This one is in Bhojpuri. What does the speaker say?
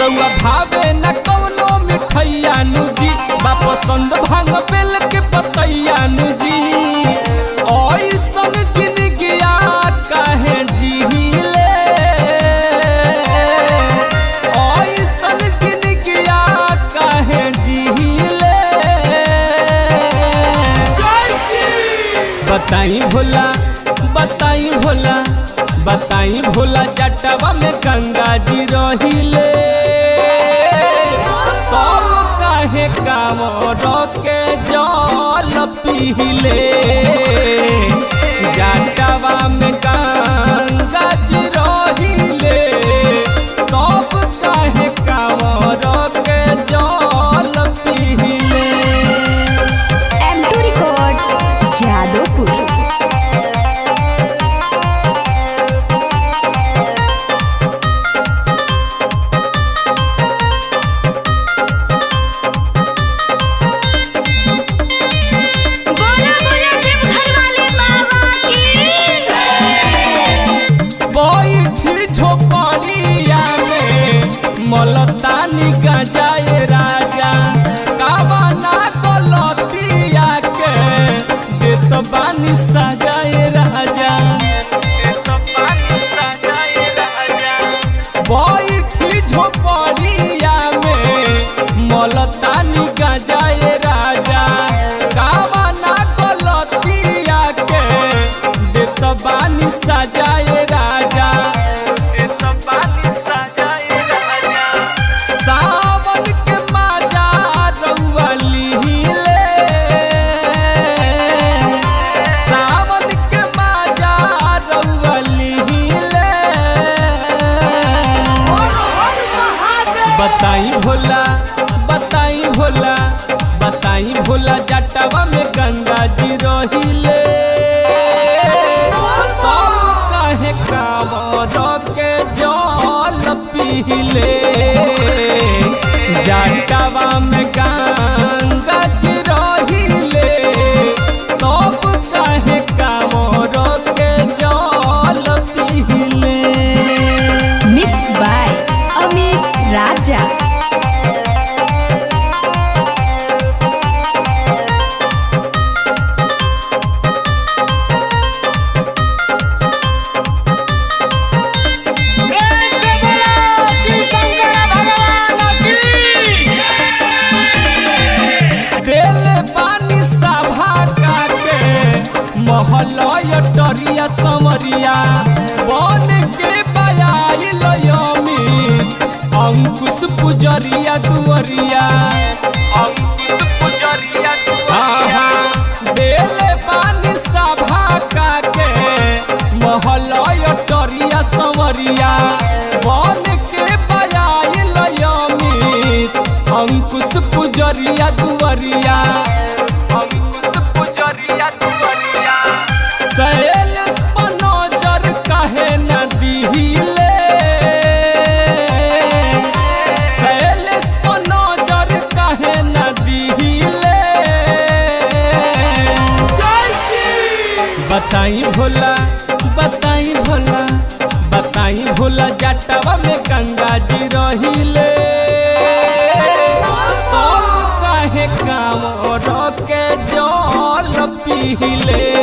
रउआ भावे न कौनो मिठैया नु जी बा पसंद भांग बेल के पतैया नु जी ऐसन जिंदगिया काहे जीले ऐसन जिंदगिया काहे जीले बताई भोला बताई भोला बताई भोला जटवा में गंगा जी रहिले तब काहे कांवर के जल पीले जटवा में गंगा जी रहिले तब काहे कांवर के जल पीले। M2 Records Jadavpur. झोपड़िया में मलतानी गजाए राजा कावना गलतिया के देत बानी सजाए राजा बैठी झोपड़िया में मलतानी गजाए राजा कावना गलतिया के देत बानी सजाए राजा सावन के माजा रउआ लिहिले सावन के माजा रउआ लिहिले बताई भोला बताई भोला बताई भोला जटवा में गंगा जी रहिले तब काहे कांवर के जल पीले जटवा में गंगा जी रहिले तब काहे कांवर के जल पीले। मिक्स बाय अमित राजा। महलय टरिया समरिया बन के बयाइल अमित अंकुश पुजरिया दुअरिया देले पानी सभा का के महलय टरिया समरिया बन के बयाइल अमित अंकुश पुजरिया दुअरिया सैलेश पर नजर काहे न दिहिले सैलेश पर नजर काहे न दिहिले बताई भोला बताई भोला बताई भोला जटवा में गंगा जी रहिले तब काहे कांवर के जल पीले